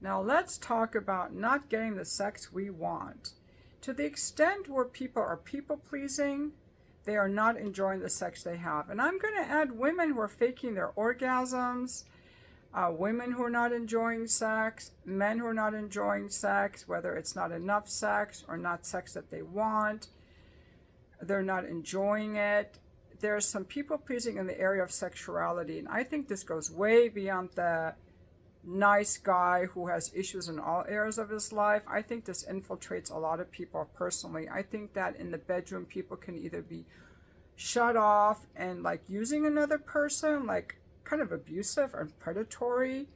Now let's talk about not getting the sex we want. To the extent where people are people pleasing, they are not enjoying the sex they have. And I'm going to add women who are faking their orgasms, women who are not enjoying sex, men who are not enjoying sex, whether it's not enough sex or not sex that they want. They're not enjoying it. There's some people pleasing in the area of sexuality. And I think this goes way beyond the nice guy who has issues in all areas of his life. I think this infiltrates a lot of people personally. I think that in the bedroom, people can either be shut off and like using another person, like kind of abusive and predatory,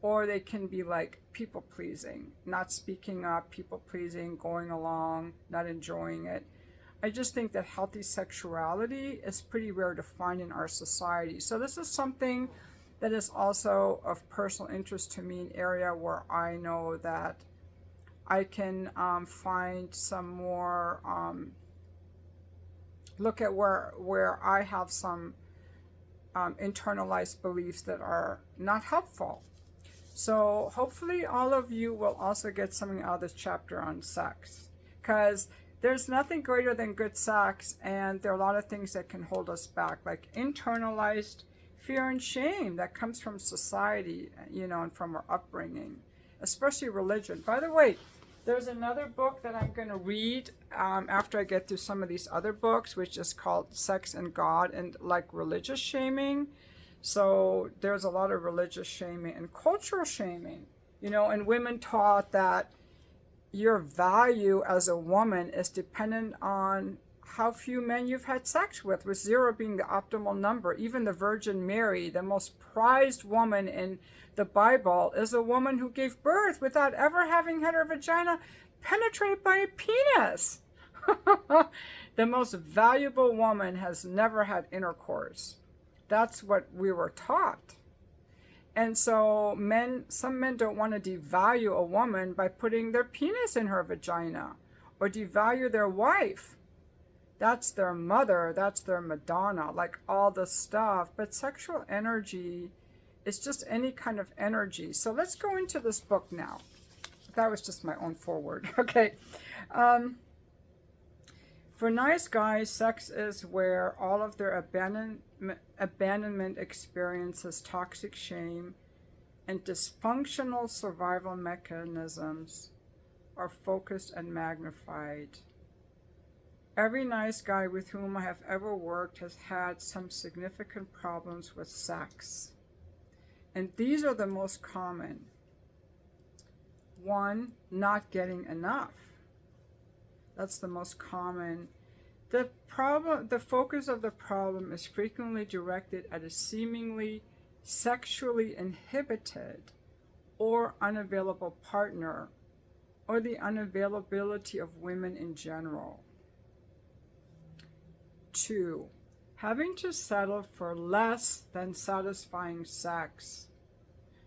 or they can be like people pleasing, not speaking up, people pleasing, going along, not enjoying it. I just think that healthy sexuality is pretty rare to find in our society. So this is something that is also of personal interest to me, an area where I know that I can find some more, look at where I have some internalized beliefs that are not helpful. So hopefully all of you will also get something out of this chapter on sex, because there's nothing greater than good sex, and there are a lot of things that can hold us back, like internalized fear and shame that comes from society, and from our upbringing, especially religion. By the way, there's another book that I'm going to read after I get through some of these other books, which is called Sex and God, and like religious shaming. So there's a lot of religious shaming and cultural shaming, and women taught that your value as a woman is dependent on how few men you've had sex with 0 being the optimal number. Even the Virgin Mary, the most prized woman in the Bible, is a woman who gave birth without ever having had her vagina penetrated by a penis. The most valuable woman has never had intercourse. That's what we were taught. And so some men don't want to devalue a woman by putting their penis in her vagina, or devalue their wife. That's their mother, that's their Madonna, like all this stuff. But sexual energy is just any kind of energy. So let's go into this book now. That was just my own foreword. Okay. For nice guys, sex is where all of their abandonment experiences, toxic shame, and dysfunctional survival mechanisms are focused and magnified. Every nice guy with whom I have ever worked has had some significant problems with sex. And these are the most common. 1, not getting enough. That's the most common. The focus of the problem is frequently directed at a seemingly sexually inhibited or unavailable partner, or the unavailability of women in general. 2, having to settle for less than satisfying sex.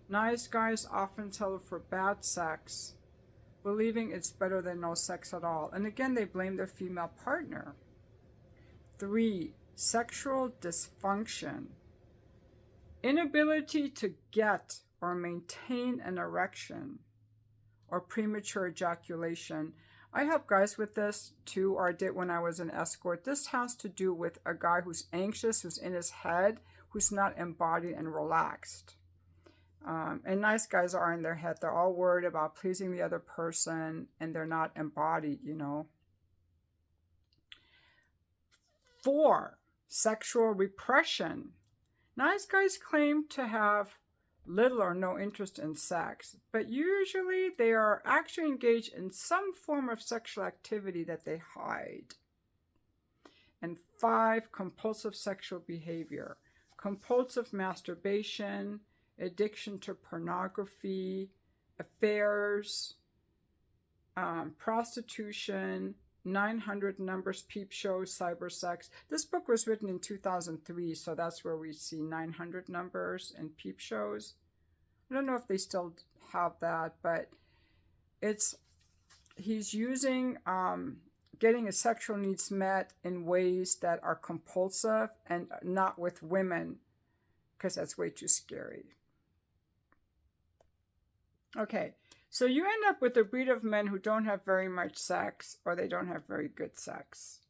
Nice guys often settle for bad sex, believing it's better than no sex at all. And again, they blame their female partner. 3, sexual dysfunction. Inability to get or maintain an erection, or premature ejaculation. I help guys with this too, or I did when I was an escort. This has to do with a guy who's anxious, who's in his head, who's not embodied and relaxed. And nice guys are in their head. They're all worried about pleasing the other person, and they're not embodied, 4, sexual repression. Nice guys claim to have little or no interest in sex, but usually they are actually engaged in some form of sexual activity that they hide. And 5, compulsive sexual behavior. Compulsive masturbation, addiction to pornography, affairs, prostitution, 900 numbers, peep shows, cyber sex. This book was written in 2003, so that's where we see 900 numbers and peep shows. I don't know if they still have that, but he's using getting his sexual needs met in ways that are compulsive and not with women, because that's way too scary. Okay, So you end up with a breed of men who don't have very much sex, or they don't have very good sex.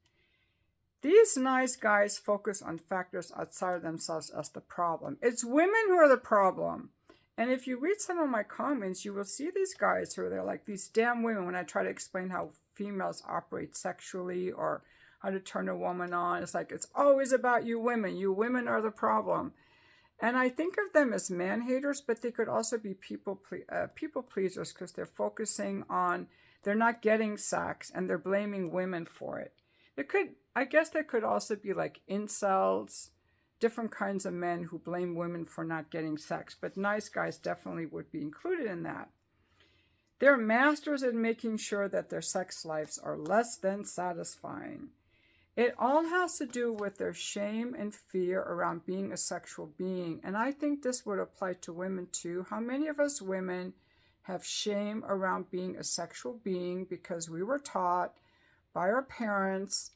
These nice guys focus on factors outside of themselves as the problem. It's women who are the problem. And if you read some of my comments, you will see these guys who are there like these damn women when I try to explain how females operate sexually or how to turn a woman on. It's like, it's always about you women. You women are the problem. And I think of them as man haters, but they could also be people pleasers because they're focusing on, they're not getting sex and they're blaming women for it. I guess there could also be like incels, different kinds of men who blame women for not getting sex, but nice guys definitely would be included in that. They're masters at making sure that their sex lives are less than satisfying. It all has to do with their shame and fear around being a sexual being, and I think this would apply to women too. How many of us women have shame around being a sexual being because we were taught by our parents,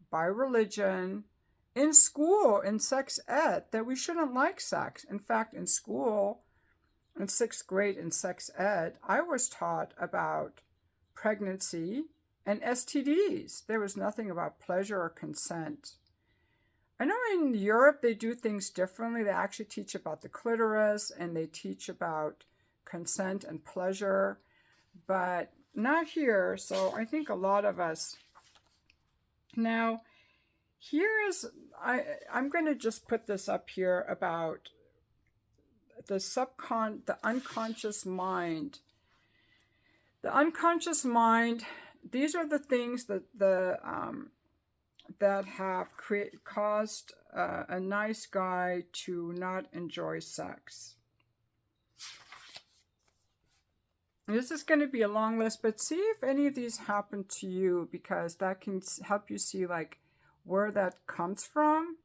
by religion, in school, in sex ed, that we shouldn't like sex. In fact, in school, in 6th grade in sex ed, I was taught about pregnancy and STDs. There was nothing about pleasure or consent. I know in Europe they do things differently. They actually teach about the clitoris and they teach about consent and pleasure, but not here. So I think a lot of us... Now, I'm going to just put this up here about the subcon, the unconscious mind. The unconscious mind, these are the things that that have caused a nice guy to not enjoy sex. This is going to be a long list, but see if any of these happen to you, because that can help you see like where that comes from.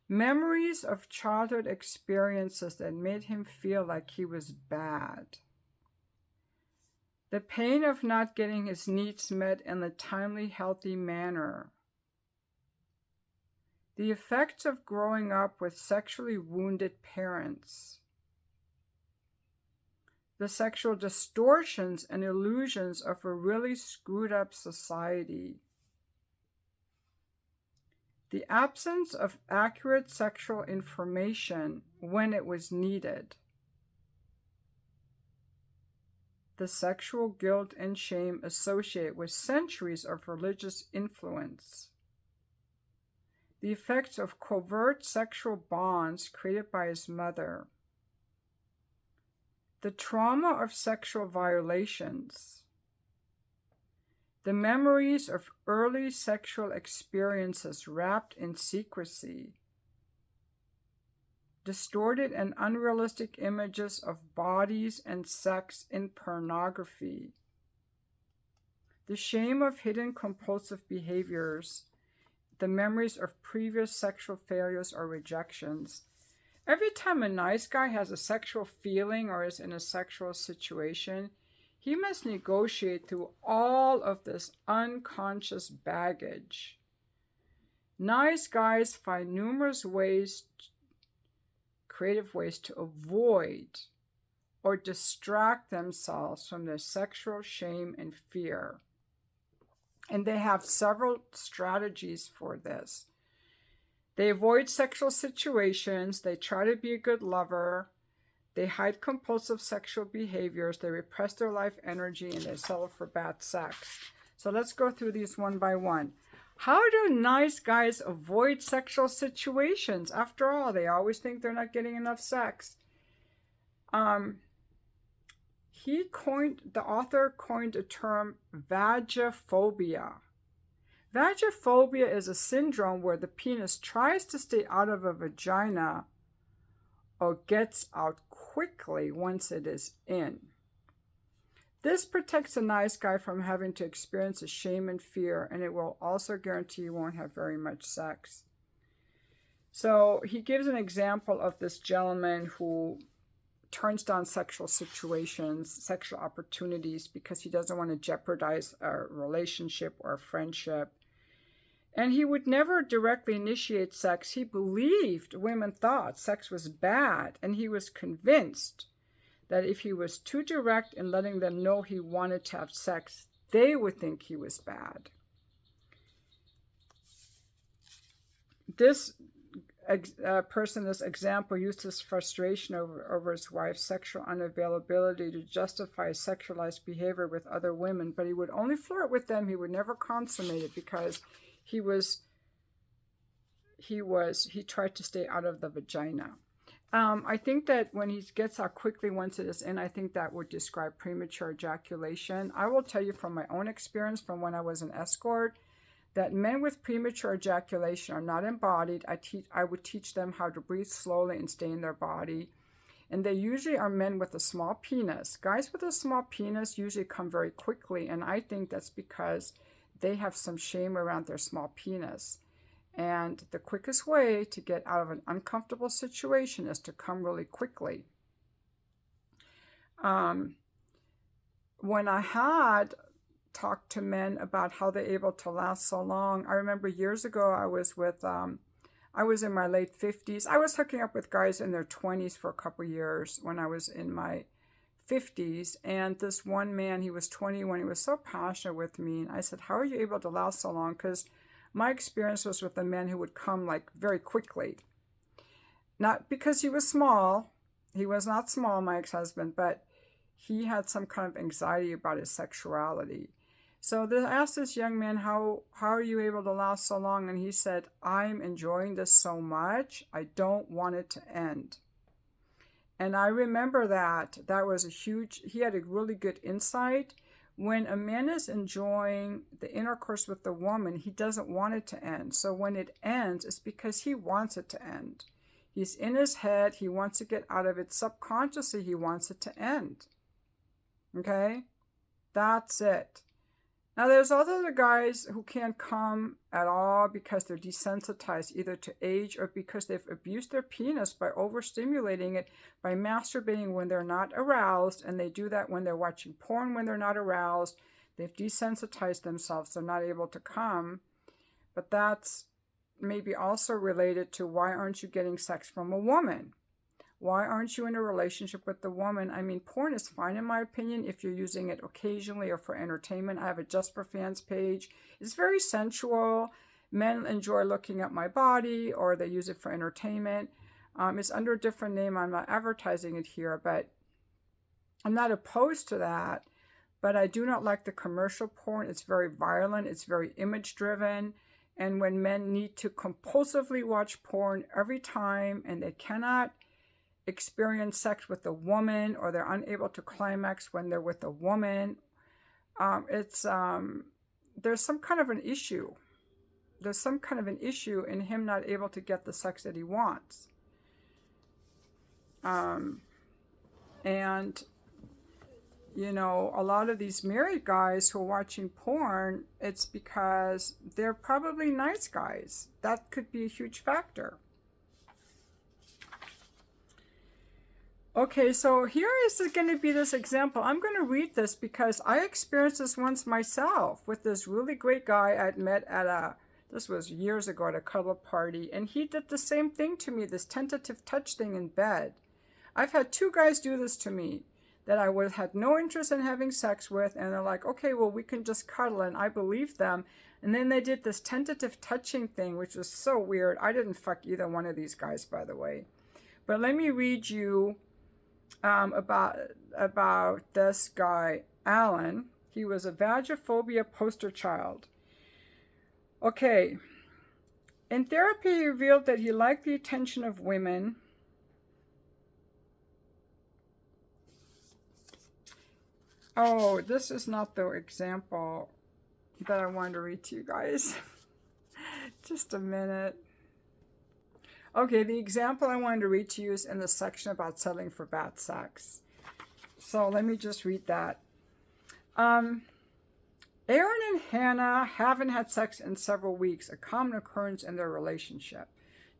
Memories of childhood experiences that made him feel like he was bad. The pain of not getting his needs met in a timely, healthy manner. The effects of growing up with sexually wounded parents. The sexual distortions and illusions of a really screwed up society. The absence of accurate sexual information when it was needed. The sexual guilt and shame associated with centuries of religious influence. The effects of covert sexual bonds created by his mother. The trauma of sexual violations. The memories of early sexual experiences wrapped in secrecy. Distorted and unrealistic images of bodies and sex in pornography. The shame of hidden compulsive behaviors. The memories of previous sexual failures or rejections. Every time a nice guy has a sexual feeling or is in a sexual situation, he must negotiate through all of this unconscious baggage. Nice guys find numerous ways, creative ways to avoid or distract themselves from their sexual shame and fear. And they have several strategies for this. They avoid sexual situations. They try to be a good lover. They hide compulsive sexual behaviors. They repress their life energy and they settle for bad sex. So let's go through these one by one. How do nice guys avoid sexual situations? After all, they always think they're not getting enough sex. The author coined a term, vagophobia. Vagophobia is a syndrome where the penis tries to stay out of a vagina or gets out quickly once it is in. This protects a nice guy from having to experience a shame and fear, and it will also guarantee you won't have very much sex. So he gives an example of this gentleman who turns down sexual situations, sexual opportunities, because he doesn't want to jeopardize a relationship or a friendship. And he would never directly initiate sex. He believed women thought sex was bad, and he was convinced that if he was too direct in letting them know he wanted to have sex, they would think he was bad. This person, this example, used his frustration over his wife's sexual unavailability to justify sexualized behavior with other women, but he would only flirt with them. He would never consummate it because he tried to stay out of the vagina. I think that when he gets out quickly once it is in, I think that would describe premature ejaculation. I will tell you from my own experience from when I was an escort that men with premature ejaculation are not embodied. I would teach them how to breathe slowly and stay in their body. And they usually are men with a small penis. Guys with a small penis usually come very quickly, and I think that's because they have some shame around their small penis. And the quickest way to get out of an uncomfortable situation is to come really quickly. When I had talked to men about how they're able to last so long, I remember years ago I was in my late 50s. I was hooking up with guys in their 20s for a couple years when I was in my 50s. And this one man, he was 21, he was so passionate with me. And I said, how are you able to last so long? Because my experience was with a man who would come like very quickly. Not because he was small. He was not small, my ex-husband, but he had some kind of anxiety about his sexuality. So I asked this young man, how are you able to last so long? And he said, I'm enjoying this so much, I don't want it to end. And I remember that was he had a really good insight. When a man is enjoying the intercourse with the woman, he doesn't want it to end. So when it ends, it's because he wants it to end. He's in his head, he wants to get out of it. Subconsciously, he wants it to end. Okay? That's it. Now, there's other guys who can't come at all because they're desensitized either to age or because they've abused their penis by overstimulating it, by masturbating when they're not aroused, and they do that when they're watching porn when they're not aroused. They've desensitized themselves, they're not able to come. But that's maybe also related to why aren't you getting sex from a woman? Why aren't you in a relationship with the woman? I mean, porn is fine in my opinion if you're using it occasionally or for entertainment. I have a Just for Fans page. It's very sensual. Men enjoy looking at my body, or they use it for entertainment. It's under a different name. I'm not advertising it here, but I'm not opposed to that. But I do not like the commercial porn. It's very violent. It's very image-driven. And when men need to compulsively watch porn every time and they cannot experience sex with a woman, or they're unable to climax when they're with a woman, there's some kind of an issue. There's some kind of an issue in him not able to get the sex that he wants. And, you know, a lot of these married guys who are watching porn, it's because they're probably nice guys. That could be a huge factor. Okay, so here is going to be this example. I'm going to read this because I experienced this once myself with this really great guy I'd met at this was years ago at a cuddle party, and he did the same thing to me, this tentative touch thing in bed. I've had two guys do this to me that I had no interest in having sex with, and they're like, okay, well, we can just cuddle, and I believed them. And then they did this tentative touching thing, which was so weird. I didn't fuck either one of these guys, by the way. But let me read you about this guy, Alan. He was a vagophobia poster child. Okay. In therapy, he revealed that he liked the attention of women. Oh, this is not the example that I wanted to read to you guys. Just a minute. Okay, the example I wanted to read to you is in the section about settling for bad sex. So let me just read that. Aaron and Hannah haven't had sex in several weeks, a common occurrence in their relationship.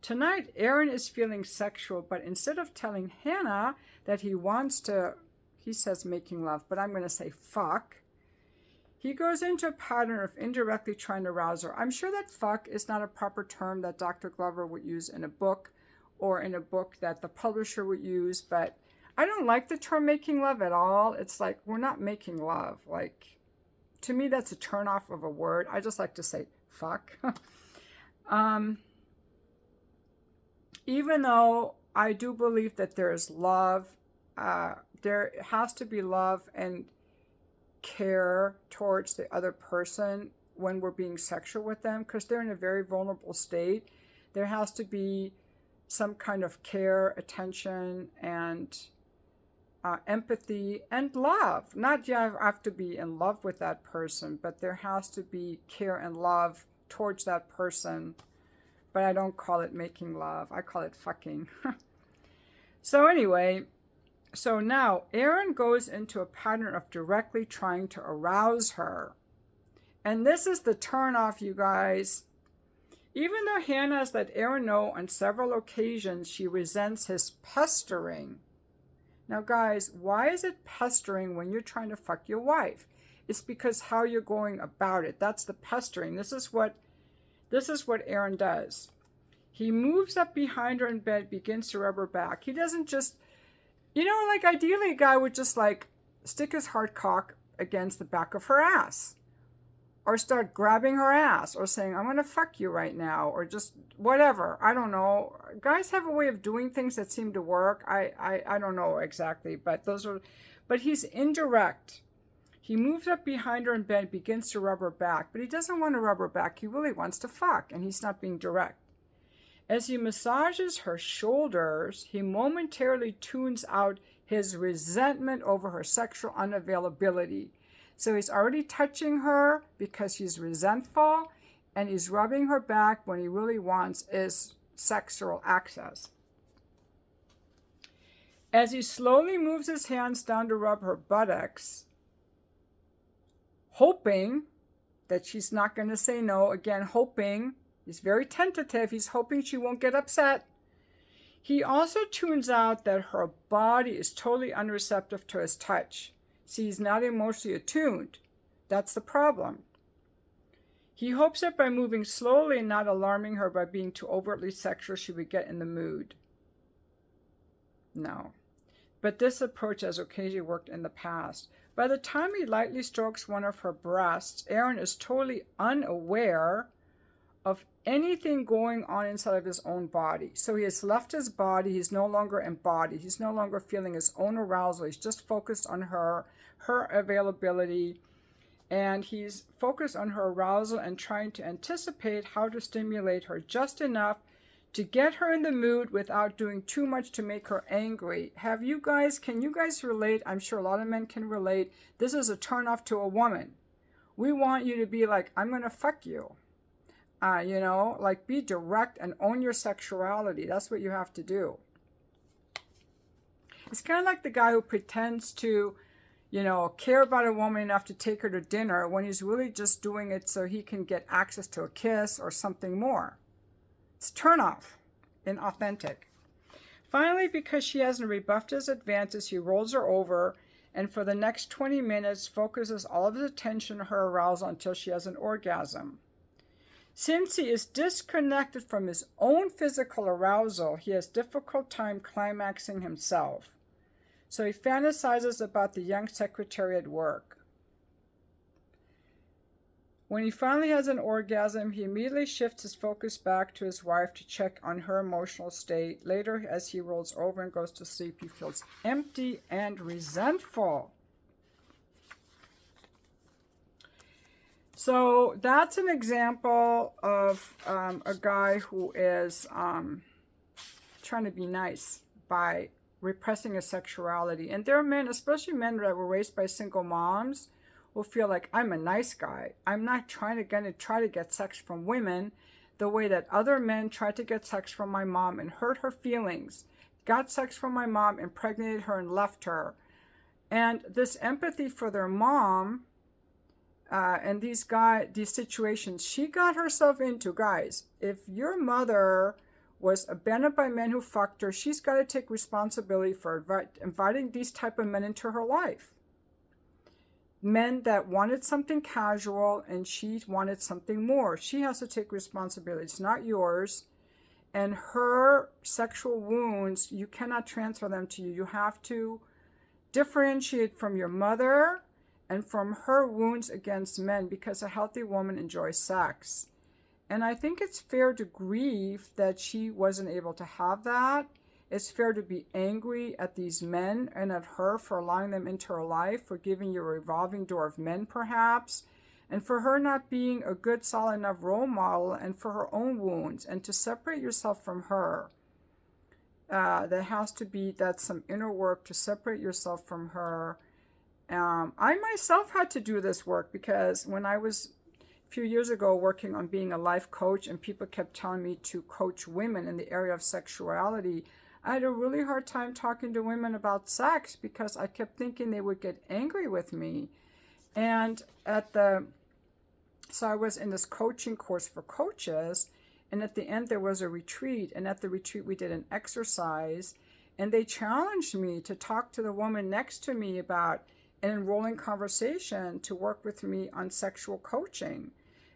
Tonight, Aaron is feeling sexual, but instead of telling Hannah that he wants to, he says making love, but I'm going to say fuck, he goes into a pattern of indirectly trying to arouse her. I'm sure that fuck is not a proper term that Dr. Glover would use in a book, or in a book that the publisher would use, but I don't like the term making love at all. It's like, we're not making love. Like, to me, that's a turnoff of a word. I just like to say, fuck. Even though I do believe that there is love, there has to be love and care towards the other person when we're being sexual with them, because they're in a very vulnerable state. There has to be some kind of care, attention, and empathy and love. Not you have to be in love with that person, but there has to be care and love towards that person. But I don't call it making love. I call it fucking. So anyway, so now Aaron goes into a pattern of directly trying to arouse her. And this is the turnoff, you guys. Even though Hannah has let Aaron know on several occasions she resents his pestering. Now, guys, why is it pestering when you're trying to fuck your wife? It's because how you're going about it. That's the pestering. This is what Aaron does. He moves up behind her in bed, begins to rub her back. He doesn't just, like ideally a guy would just like stick his hard cock against the back of her ass. Or start grabbing her ass or saying, I'm going to fuck you right now. Or just whatever. I don't know. Guys have a way of doing things that seem to work. I don't know exactly. But he's indirect. He moves up behind her in bed, begins to rub her back. But he doesn't want to rub her back. He really wants to fuck. And he's not being direct. As he massages her shoulders, he momentarily tunes out his resentment over her sexual unavailability. So he's already touching her because he's resentful, and he's rubbing her back when he really wants is sexual access. As he slowly moves his hands down to rub her buttocks, hoping that she's not going to say no, again, hoping, he's very tentative, he's hoping she won't get upset. He also tunes out that her body is totally unreceptive to his touch. See, he's not emotionally attuned. That's the problem. He hopes that by moving slowly and not alarming her by being too overtly sexual, she would get in the mood. No. But this approach has occasionally worked in the past. By the time he lightly strokes one of her breasts, Aaron is totally unaware of anything going on inside of his own body. So he has left his body. He's no longer embodied. He's no longer feeling his own arousal. He's just focused on her availability, and he's focused on her arousal and trying to anticipate how to stimulate her just enough to get her in the mood without doing too much to make her angry. Can you guys relate? I'm sure a lot of men can relate. This is a turnoff to a woman. We want you to be like, I'm going to fuck you. Like be direct and own your sexuality. That's what you have to do. It's kind of like the guy who pretends to, care about a woman enough to take her to dinner when he's really just doing it so he can get access to a kiss or something more. It's turnoff, inauthentic. Finally, because she hasn't rebuffed his advances, he rolls her over and for the next 20 minutes focuses all of his attention on her arousal until she has an orgasm. Since he is disconnected from his own physical arousal, he has difficult time climaxing himself. So he fantasizes about the young secretary at work. When he finally has an orgasm, he immediately shifts his focus back to his wife to check on her emotional state. Later, as he rolls over and goes to sleep, he feels empty and resentful. So that's an example of a guy who is trying to be nice by repressing his sexuality. And there are men, especially men that were raised by single moms, who feel like, I'm a nice guy. I'm not try to get sex from women the way that other men tried to get sex from my mom and hurt her feelings, got sex from my mom, impregnated her, and left her. And this empathy for their mom and these situations she got herself into, guys, if your mother was abandoned by men who fucked her, she's got to take responsibility for inviting these type of men into her life. Men that wanted something casual and she wanted something more. She has to take responsibility. It's not yours. And her sexual wounds, you cannot transfer them to you. You have to differentiate from your mother and from her wounds against men, because a healthy woman enjoys sex. And I think it's fair to grieve that she wasn't able to have that. It's fair to be angry at these men and at her for allowing them into her life, for giving you a revolving door of men perhaps, and for her not being a good, solid enough role model, and for her own wounds, and to separate yourself from her. That's some inner work to separate yourself from her. I myself had to do this work, because when I was a few years ago working on being a life coach, and people kept telling me to coach women in the area of sexuality, I had a really hard time talking to women about sex, because I kept thinking they would get angry with me. And so I was in this coaching course for coaches, and at the end there was a retreat, and at the retreat we did an exercise, and they challenged me to talk to the woman next to me about an enrolling conversation to work with me on sexual coaching.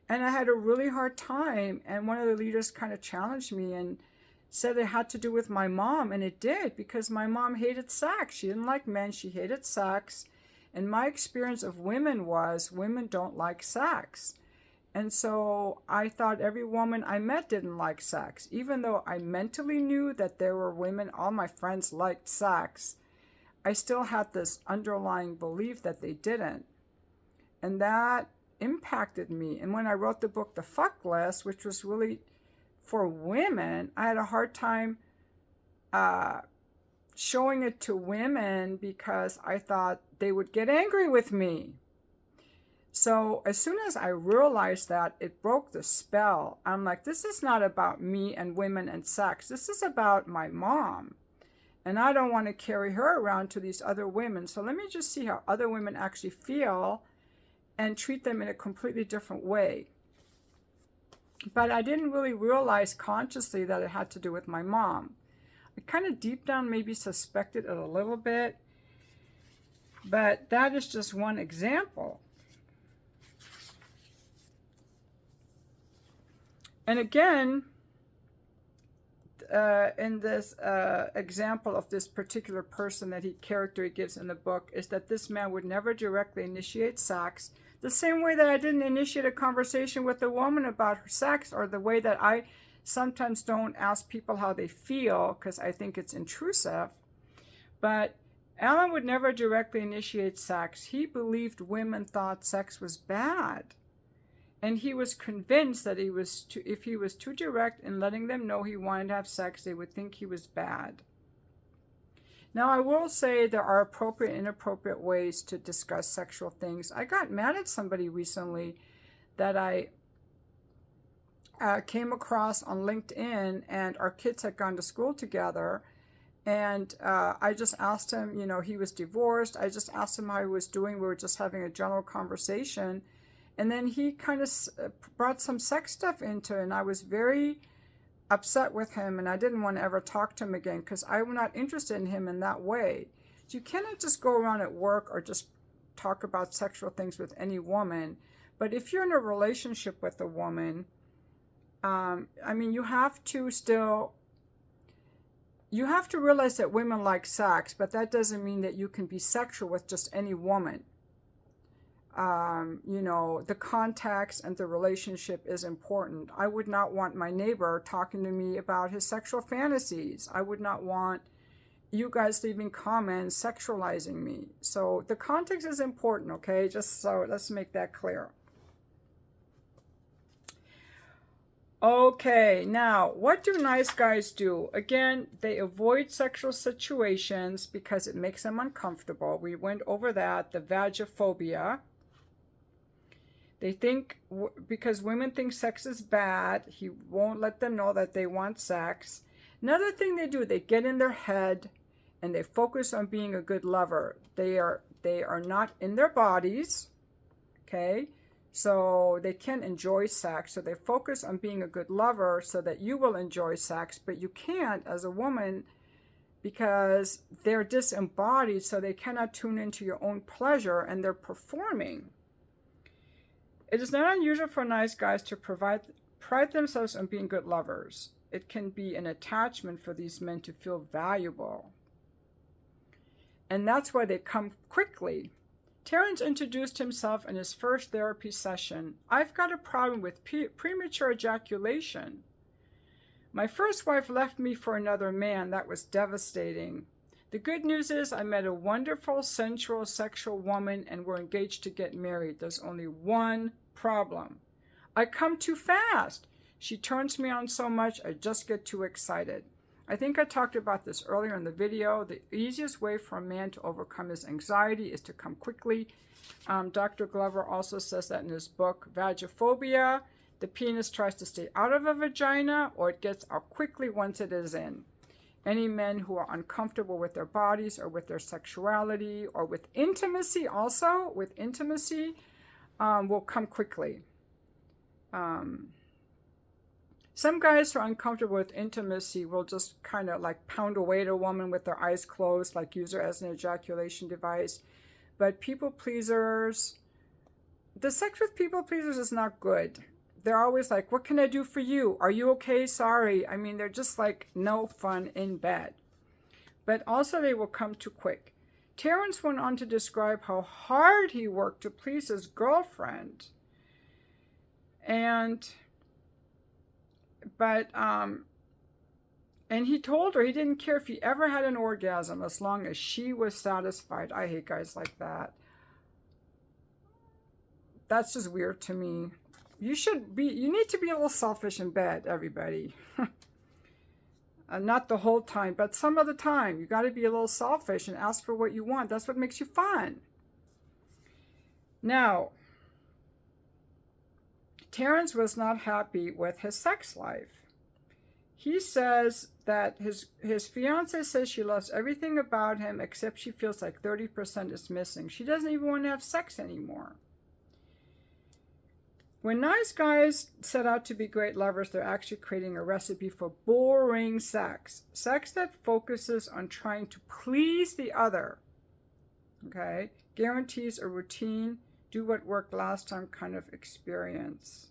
And I had a really hard time, and one of the leaders kind of challenged me and said it had to do with my mom, and it did, because my mom hated sex. She didn't like men, she hated sex. And my experience of women was, women don't like sex. And so I thought every woman I met didn't like sex. Even though I mentally knew that there were women, all my friends liked sex, I still had this underlying belief that they didn't. And that impacted me. And when I wrote the book, The Fuck List, which was really for women, I had a hard time showing it to women, because I thought they would get angry with me. So as soon as I realized that, it broke the spell. I'm like, this is not about me and women and sex. This is about my mom. And I don't want to carry her around to these other women. So let me just see how other women actually feel and treat them in a completely different way. But I didn't really realize consciously that it had to do with my mom. I kind of deep down maybe suspected it a little bit, but that is just one example. And again, in this example of this particular person character he gives in the book, is that this man would never directly initiate sex, the same way that I didn't initiate a conversation with a woman about her sex, or the way that I sometimes don't ask people how they feel, because I think it's intrusive. But Alan would never directly initiate sex. He believed women thought sex was bad. And he was convinced that if he was too direct in letting them know he wanted to have sex, they would think he was bad. Now, I will say there are appropriate and inappropriate ways to discuss sexual things. I got mad at somebody recently that I came across on LinkedIn, and our kids had gone to school together. And I just asked him, he was divorced. I just asked him how he was doing. We were just having a general conversation. And then he kind of brought some sex stuff into it, and I was very upset with him, and I didn't want to ever talk to him again, because I'm not interested in him in that way. So you cannot just go around at work or just talk about sexual things with any woman. But if you're in a relationship with a woman, you have to realize that women like sex, but that doesn't mean that you can be sexual with just any woman. The context and the relationship is important. I would not want my neighbor talking to me about his sexual fantasies. I would not want you guys leaving comments sexualizing me. So the context is important, okay? Just so let's make that clear. Okay, now, what do nice guys do? Again, they avoid sexual situations because it makes them uncomfortable. We went over that, the vagophobia. They think, because women think sex is bad, he won't let them know that they want sex. Another thing they do, they get in their head and they focus on being a good lover. They are not in their bodies, okay? So they can enjoy sex. So they focus on being a good lover so that you will enjoy sex, but you can't as a woman because they're disembodied, so they cannot tune into your own pleasure, and they're performing. It is not unusual for nice guys to pride themselves on being good lovers. it can be an attachment for these men to feel valuable. And that's why they come quickly. Terrence introduced himself in his first therapy session. I've got a problem with premature ejaculation. My first wife left me for another man. That was devastating. The good news is I met a wonderful, sensual, sexual woman and we're engaged to get married. There's only one problem. I come too fast. She turns me on so much, I just get too excited. I think I talked about this earlier in the video. The easiest way for a man to overcome his anxiety is to come quickly. Dr. Glover also says that in his book, Vagophobia. The penis tries to stay out of a vagina or it gets out quickly once it is in. Any men who are uncomfortable with their bodies or with their sexuality or with intimacy also, will come quickly. Some guys who are uncomfortable with intimacy will just kind of like pound away at a woman with their eyes closed, like use her as an ejaculation device. But people pleasers, the sex with people pleasers is not good. They're always like, what can I do for you? Are you okay? Sorry. I mean, they're just like no fun in bed. But also they will come too quick. Terrence went on to describe how hard he worked to please his girlfriend. And he told her he didn't care if he ever had an orgasm as long as she was satisfied. I hate guys like that. That's just weird to me. You need to be a little selfish in bed, everybody. Not the whole time, but some of the time. You got to be a little selfish and ask for what you want. That's what makes you fun. Now, Terrence was not happy with his sex life. He says that his fiancée says she loves everything about him except she feels like 30% is missing. She doesn't even want to have sex anymore. When nice guys set out to be great lovers, they're actually creating a recipe for boring sex. Sex that focuses on trying to please the other. Okay? Guarantees a routine, do what worked last time kind of experience.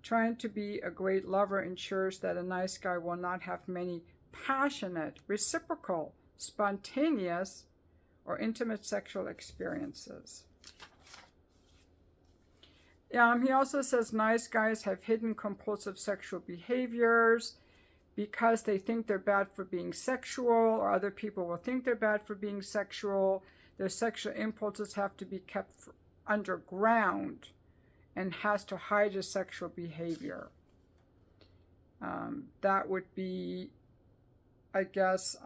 Trying to be a great lover ensures that a nice guy will not have many passionate, reciprocal, spontaneous, or intimate sexual experiences. He also says nice guys have hidden compulsive sexual behaviors because they think they're bad for being sexual, or other people will think they're bad for being sexual. Their sexual impulses have to be kept underground and has to hide his sexual behavior. That would be, I guess,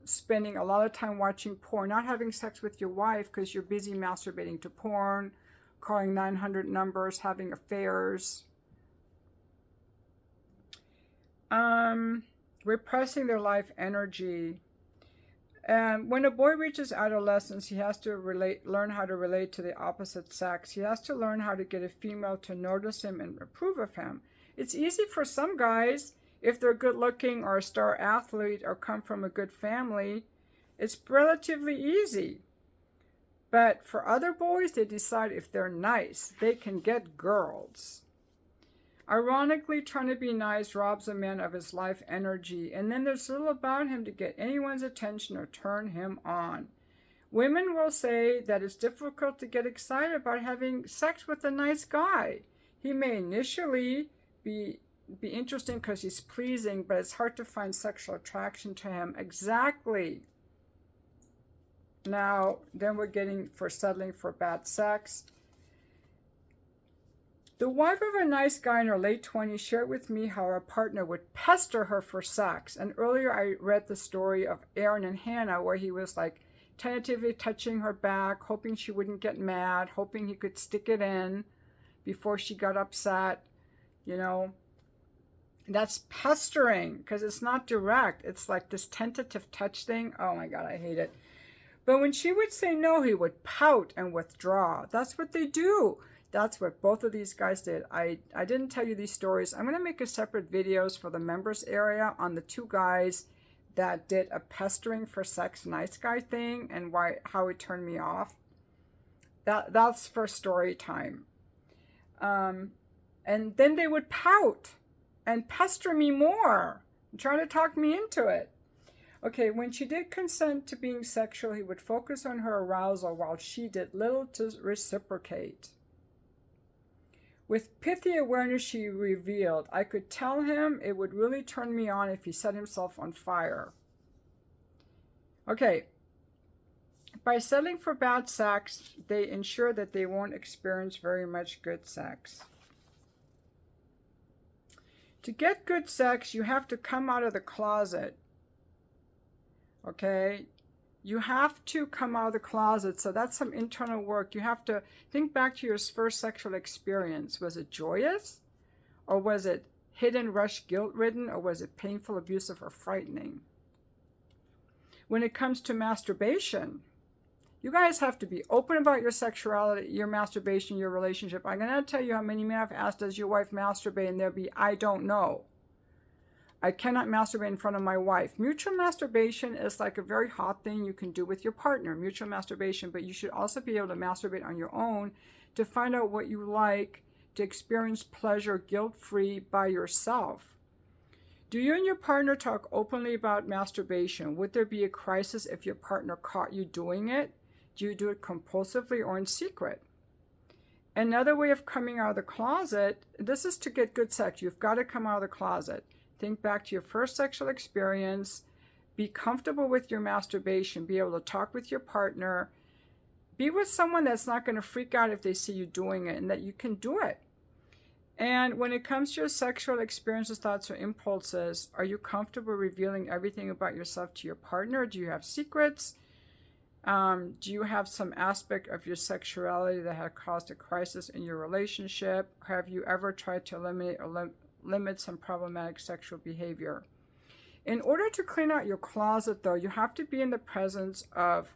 spending a lot of time watching porn, not having sex with your wife because you're busy masturbating to porn, calling 900 numbers, having affairs. Repressing their life energy. When a boy reaches adolescence, he has to learn how to relate to the opposite sex. He has to learn how to get a female to notice him and approve of him. It's easy for some guys, if they're good looking or a star athlete or come from a good family, it's relatively easy. But for other boys, they decide if they're nice, they can get girls. Ironically, trying to be nice robs a man of his life energy, and then there's little about him to get anyone's attention or turn him on. Women will say that it's difficult to get excited about having sex with a nice guy. He may initially be interesting because he's pleasing, but it's hard to find sexual attraction to him. Exactly. Now, then we're getting for settling for bad sex. The wife of a nice guy in her late 20s shared with me how her partner would pester her for sex. And earlier I read the story of Aaron and Hannah where he was like tentatively touching her back, hoping she wouldn't get mad, hoping he could stick it in before she got upset. That's pestering because it's not direct. It's like this tentative touch thing. Oh my God, I hate it. But when she would say no, he would pout and withdraw. That's what they do. That's what both of these guys did. I didn't tell you these stories. I'm going to make a separate videos for the members area on the two guys that did a pestering for sex nice guy thing and how it turned me off. That's for story time. And then they would pout and pester me more, trying to talk me into it. Okay, when she did consent to being sexual, he would focus on her arousal while she did little to reciprocate. With pithy awareness, she revealed, I could tell him it would really turn me on if he set himself on fire. Okay, by settling for bad sex, they ensure that they won't experience very much good sex. To get good sex, you have to come out of the closet. Okay? You have to come out of the closet. So that's some internal work. You have to think back to your first sexual experience. Was it joyous? Or was it hidden, rushed, guilt-ridden? Or was it painful, abusive, or frightening? When it comes to masturbation, you guys have to be open about your sexuality, your masturbation, your relationship. I'm going to tell you how many men I've asked, does your wife masturbate? And there'll be, I don't know. I cannot masturbate in front of my wife. Mutual masturbation is like a very hot thing you can do with your partner, mutual masturbation, but you should also be able to masturbate on your own to find out what you like, to experience pleasure guilt-free by yourself. Do you and your partner talk openly about masturbation? Would there be a crisis if your partner caught you doing it? Do you do it compulsively or in secret? Another way of coming out of the closet, this is to get good sex. You've got to come out of the closet. Think back to your first sexual experience. Be comfortable with your masturbation. Be able to talk with your partner. Be with someone that's not going to freak out if they see you doing it and that you can do it. And when it comes to your sexual experiences, thoughts, or impulses, are you comfortable revealing everything about yourself to your partner? Do you have secrets? Do you have some aspect of your sexuality that had caused a crisis in your relationship? Have you ever tried to eliminate or limit some problematic sexual behavior? In order to clean out your closet, though, you have to be in the presence of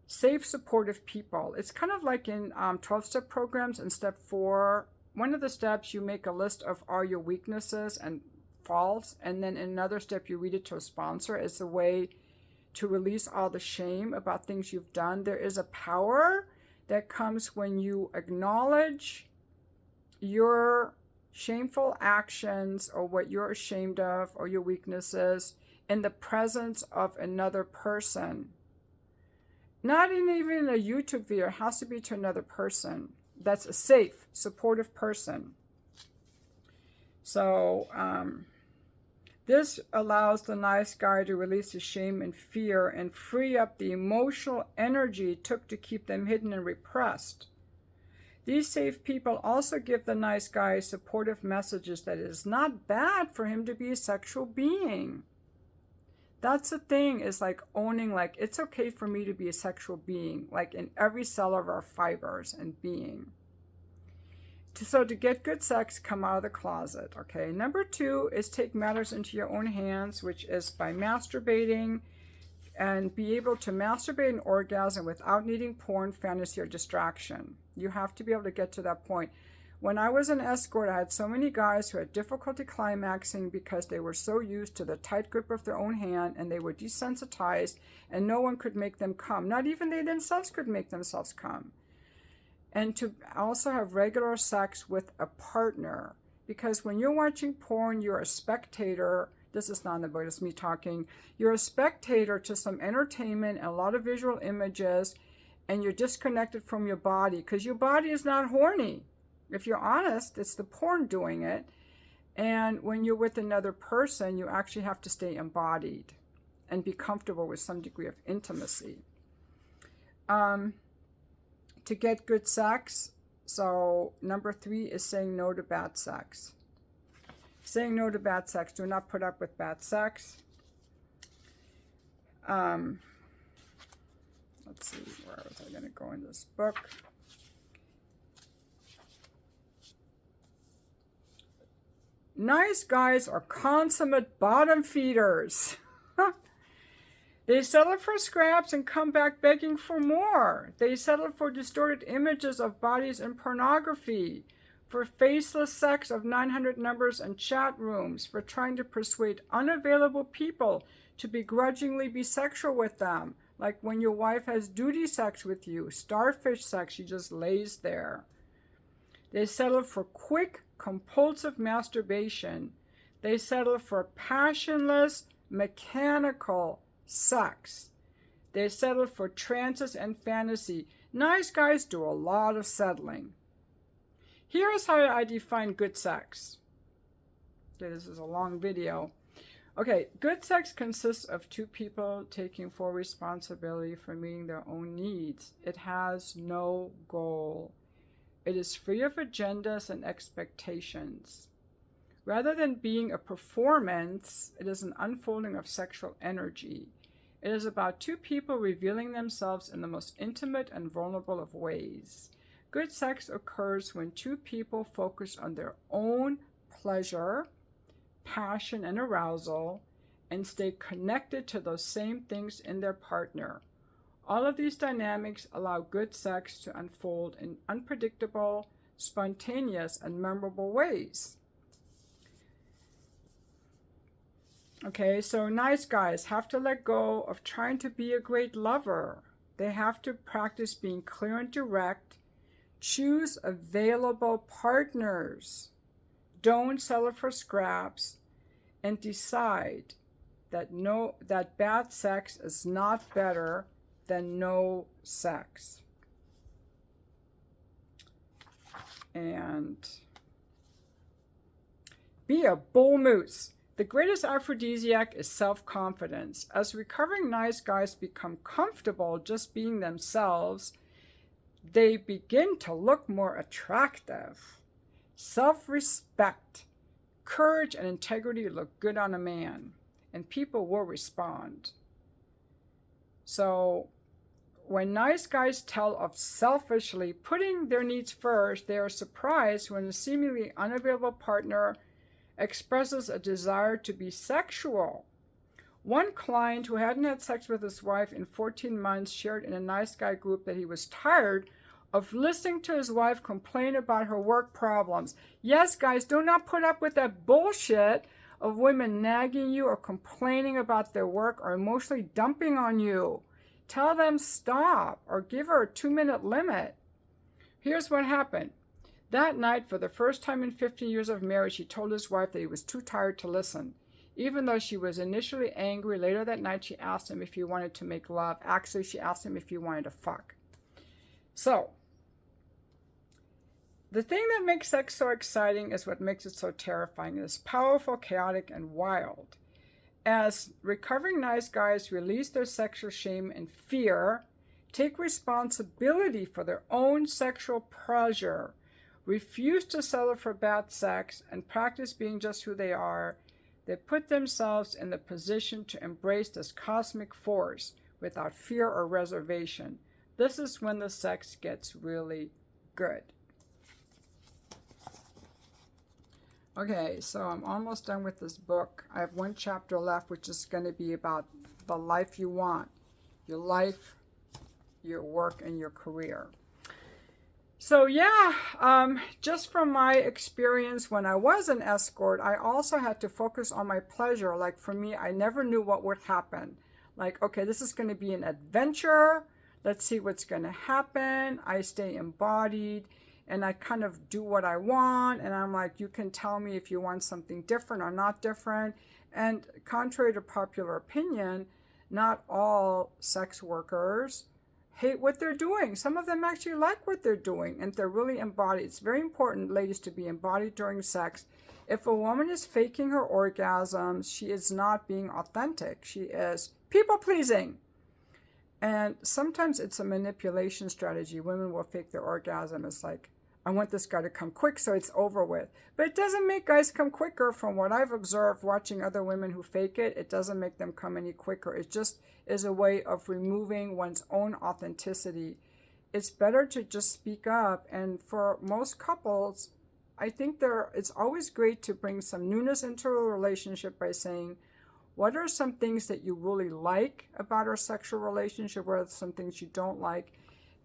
safe, supportive people. It's kind of like in 12-step programs. In step 4, one of the steps, you make a list of all your weaknesses and faults, and then in another step, you read it to a sponsor as a way to release all the shame about things you've done. There is a power that comes when you acknowledge your shameful actions or what you're ashamed of or your weaknesses in the presence of another person. Not even a YouTube video. It has to be to another person. That's a safe, supportive person. So this allows the nice guy to release his shame and fear and free up the emotional energy it took to keep them hidden and repressed. These safe people also give the nice guy supportive messages that it is not bad for him to be a sexual being. That's the thing, is like owning, like, it's okay for me to be a sexual being, like in every cell of our fibers and being. So to get good sex, come out of the closet, okay? Number 2 is take matters into your own hands, which is by masturbating and be able to masturbate and orgasm without needing porn, fantasy, or distraction. You have to be able to get to that point. When I was an escort, I had so many guys who had difficulty climaxing because they were so used to the tight grip of their own hand and they were desensitized and no one could make them come. Not even they themselves could make themselves come. And to also have regular sex with a partner. Because when you're watching porn, you're a spectator. This is not in the book, it's me talking. You're a spectator to some entertainment and a lot of visual images, and you're disconnected from your body because your body is not horny. If you're honest, it's the porn doing it. And when you're with another person, you actually have to stay embodied and be comfortable with some degree of intimacy. To get good sex, so number 3 is saying no to bad sex. Saying no to bad sex. Do not put up with bad sex. Let's see, where was I going to go in this book? Nice guys are consummate bottom feeders. They settle for scraps and come back begging for more. They settle for distorted images of bodies in pornography, for faceless sex of 900 numbers and chat rooms, for trying to persuade unavailable people to begrudgingly be sexual with them, like when your wife has duty sex with you, starfish sex, she just lays there. They settle for quick, compulsive masturbation, they settle for passionless, mechanical sex. They settle for trances and fantasy. Nice guys do a lot of settling. Here's how I define good sex. Okay, this is a long video. Okay, good sex consists of two people taking full responsibility for meeting their own needs. It has no goal. It is free of agendas and expectations. Rather than being a performance, it is an unfolding of sexual energy. It is about two people revealing themselves in the most intimate and vulnerable of ways. Good sex occurs when two people focus on their own pleasure, passion, and arousal, and stay connected to those same things in their partner. All of these dynamics allow good sex to unfold in unpredictable, spontaneous, and memorable ways. Okay, so nice guys have to let go of trying to be a great lover. They have to practice being clear and direct. Choose available partners. Don't settle for scraps, and decide that bad sex is not better than no sex. And be a bull moose. The greatest aphrodisiac is self-confidence. As recovering nice guys become comfortable just being themselves, they begin to look more attractive. Self-respect, courage, and integrity look good on a man, and people will respond. So, when nice guys tell of selfishly putting their needs first, they are surprised when a seemingly unavailable partner expresses a desire to be sexual. One client who hadn't had sex with his wife in 14 months shared in a nice guy group that he was tired of listening to his wife complain about her work problems. Yes, guys, do not put up with that bullshit of women nagging you or complaining about their work or emotionally dumping on you. Tell them stop or give her a 2-minute limit. Here's what happened. That night, for the first time in 15 years of marriage, he told his wife that he was too tired to listen. Even though she was initially angry, later that night she asked him if he wanted to make love. Actually, she asked him if he wanted to fuck. So, the thing that makes sex so exciting is what makes it so terrifying. It is powerful, chaotic, and wild. As recovering nice guys release their sexual shame and fear, take responsibility for their own sexual pleasure, refuse to settle for bad sex, and practice being just who they are, they put themselves in the position to embrace this cosmic force without fear or reservation. This is when the sex gets really good. Okay, so I'm almost done with this book. I have one chapter left, which is going to be about the life you want. Your life, your work, and your career. So yeah, just from my experience when I was an escort, I also had to focus on my pleasure. Like for me, I never knew what would happen. Like, okay, this is going to be an adventure. Let's see what's going to happen. I stay embodied and I kind of do what I want. And I'm like, you can tell me if you want something different or not different. And contrary to popular opinion, not all sex workers hate what they're doing. Some of them actually like what they're doing, and they're really embodied. It's very important, ladies, to be embodied during sex. If a woman is faking her orgasms, she is not being authentic. She is people-pleasing. And sometimes it's a manipulation strategy. Women will fake their orgasm. It's like, I want this guy to come quick so it's over with. But it doesn't make guys come quicker. From what I've observed watching other women who fake it, it doesn't make them come any quicker. It just is a way of removing one's own authenticity. It's better to just speak up. And for most couples, I think it's always great to bring some newness into a relationship by saying, what are some things that you really like about our sexual relationship? What are some things you don't like?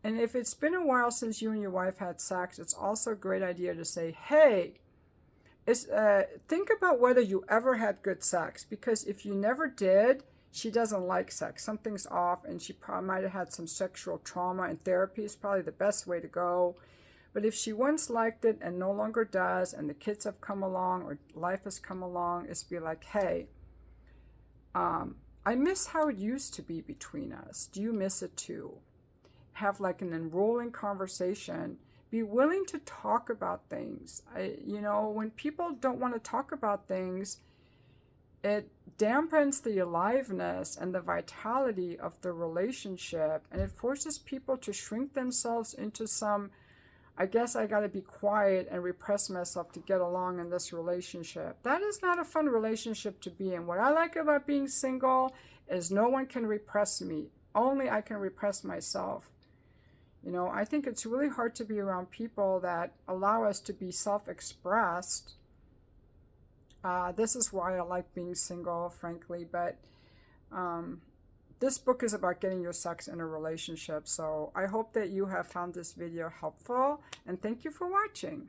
And if it's been a while since you and your wife had sex, it's also a great idea to say, hey, think about whether you ever had good sex. Because if you never did, she doesn't like sex. Something's off, and she probably might have had some sexual trauma, and therapy is probably the best way to go. But if she once liked it and no longer does, and the kids have come along or life has come along, it's be like, hey, I miss how it used to be between us. Do you miss it too? Have like an enrolling conversation. Be willing to talk about things. When people don't want to talk about things, it dampens the aliveness and the vitality of the relationship, and it forces people to shrink themselves into some, I guess I got to be quiet and repress myself to get along in this relationship. That is not a fun relationship to be in. What I like about being single is no one can repress me. Only I can repress myself. I think it's really hard to be around people that allow us to be self-expressed. This is why I like being single, frankly, but this book is about getting your sex in a relationship. So I hope that you have found this video helpful, and thank you for watching.